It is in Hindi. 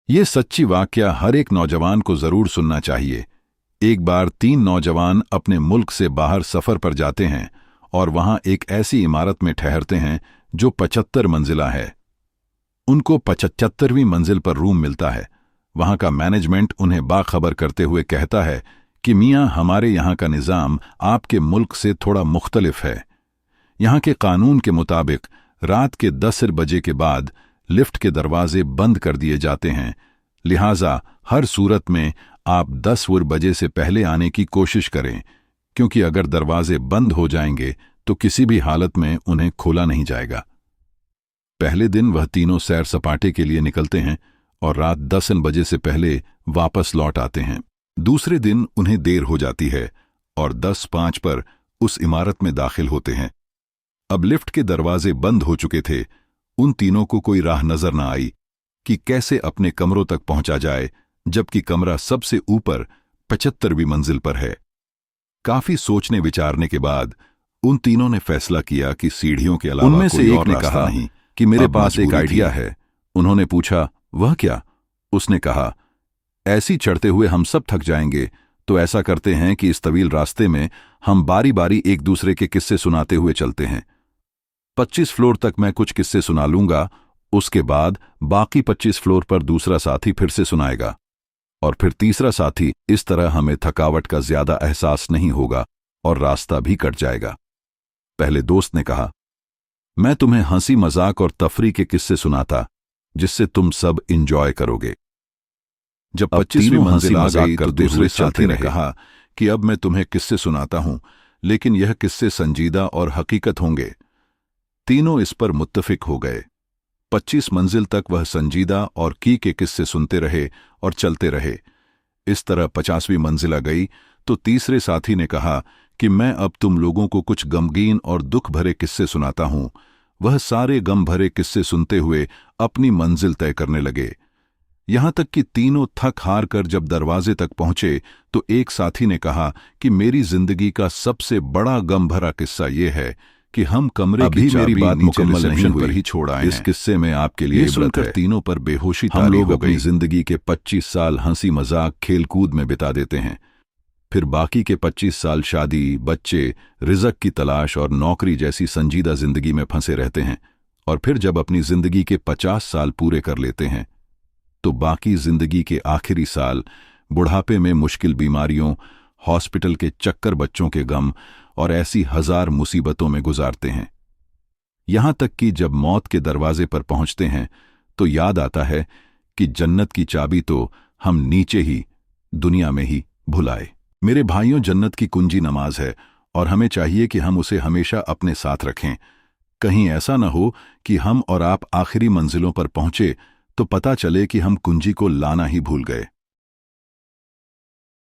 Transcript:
ये सच्ची वाकया हर एक नौजवान को जरूर सुनना चाहिए। एक बार 3 नौजवान अपने मुल्क से बाहर सफर पर जाते हैं और वहां एक ऐसी इमारत में ठहरते हैं जो 75 मंजिला है। उनको 75वीं मंजिल पर रूम मिलता है। वहां का मैनेजमेंट उन्हें बाखबर करते हुए कहता है कि मियां, हमारे यहां का निज़ाम आपके मुल्क से थोड़ा मुख्तलिफ है। यहां के कानून के मुताबिक रात के 10 बजे के बाद लिफ्ट के दरवाजे बंद कर दिए जाते हैं, लिहाजा हर सूरत में आप 10 बजे से पहले आने की कोशिश करें, क्योंकि अगर दरवाजे बंद हो जाएंगे तो किसी भी हालत में उन्हें खोला नहीं जाएगा। पहले दिन वह तीनों सैर सपाटे के लिए निकलते हैं और रात 10 बजे से पहले वापस लौट आते हैं। दूसरे दिन उन्हें देर हो जाती है और 10:05 पर उस इमारत में दाखिल होते हैं। अब लिफ्ट के दरवाजे बंद हो चुके थे। उन तीनों को कोई राह नजर न आई कि कैसे अपने कमरों तक पहुंचा जाए, जबकि कमरा सबसे ऊपर 75वीं मंजिल पर है। काफी सोचने विचारने के बाद उन तीनों ने फैसला किया कि सीढ़ियों के अलावा उनमें से कोई एक और ने रास्ता कहा नहीं। कि मेरे अब पास एक मजबूरी आइडिया थी। है। उन्होंने पूछा, वह क्या? उसने कहा, ऐसी चढ़ते हुए हम सब थक जाएंगे, तो ऐसा करते हैं कि इस तवील रास्ते में हम बारी बारी एक दूसरे के किस्से सुनाते हुए चलते हैं। 25 फ्लोर तक मैं कुछ किस्से सुना लूंगा, उसके बाद बाकी 25 फ्लोर पर दूसरा साथी फिर से सुनाएगा और फिर तीसरा साथी। इस तरह हमें थकावट का ज्यादा एहसास नहीं होगा और रास्ता भी कट जाएगा। पहले दोस्त ने कहा, मैं तुम्हें हंसी मजाक और तफरी के किस्से सुनाता, जिससे तुम सब इंजॉय करोगे। जब 25वीं मंजिल आ गई तो दूसरे साथी ने कहा कि अब मैं तुम्हें किस्से सुनाता हूं, लेकिन यह किस्से संजीदा और हकीकत होंगे। तीनों इस पर मुत्तफिक हो गए। 25 मंजिल तक वह संजीदा और की के किस्से सुनते रहे और चलते रहे। इस तरह 50वीं मंजिल आ गई तो तीसरे साथी ने कहा कि मैं अब तुम लोगों को कुछ गमगीन और दुख भरे किस्से सुनाता हूं। वह सारे गम भरे किस्से सुनते हुए अपनी मंजिल तय करने लगे। यहां तक कि तीनों थक हार कर जब दरवाजे तक पहुंचे तो एक साथी ने कहा कि मेरी जिंदगी का सबसे बड़ा गम भरा किस्सा यह है कि हम कमरे की चाबी मेरी बात मुकम्मल नहीं हुई पर ही छोड़ आए। इस किस्से में आपके लिए सुनकर तीनों पर बेहोशी तारी हो गई। हम लोग अपनी जिंदगी के 25 साल हंसी मजाक खेलकूद में बिता देते हैं, फिर बाकी के 25 साल शादी, बच्चे, रिज़्क की तलाश और नौकरी जैसी संजीदा जिंदगी में फंसे रहते हैं। और फिर जब अपनी जिंदगी के 50 साल पूरे कर लेते हैं तो बाकी जिंदगी के आखिरी साल बुढ़ापे में मुश्किल बीमारियों, हॉस्पिटल के चक्कर, बच्चों के गम और ऐसी 1000 मुसीबतों में गुजारते हैं। यहां तक कि जब मौत के दरवाजे पर पहुंचते हैं तो याद आता है कि जन्नत की चाबी तो हम नीचे ही दुनिया में ही भुलाए। मेरे भाइयों, जन्नत की कुंजी नमाज है और हमें चाहिए कि हम उसे हमेशा अपने साथ रखें। कहीं ऐसा न हो कि हम और आप आखिरी मंजिलों पर पहुंचे तो पता चले कि हम कुंजी को लाना ही भूल गए।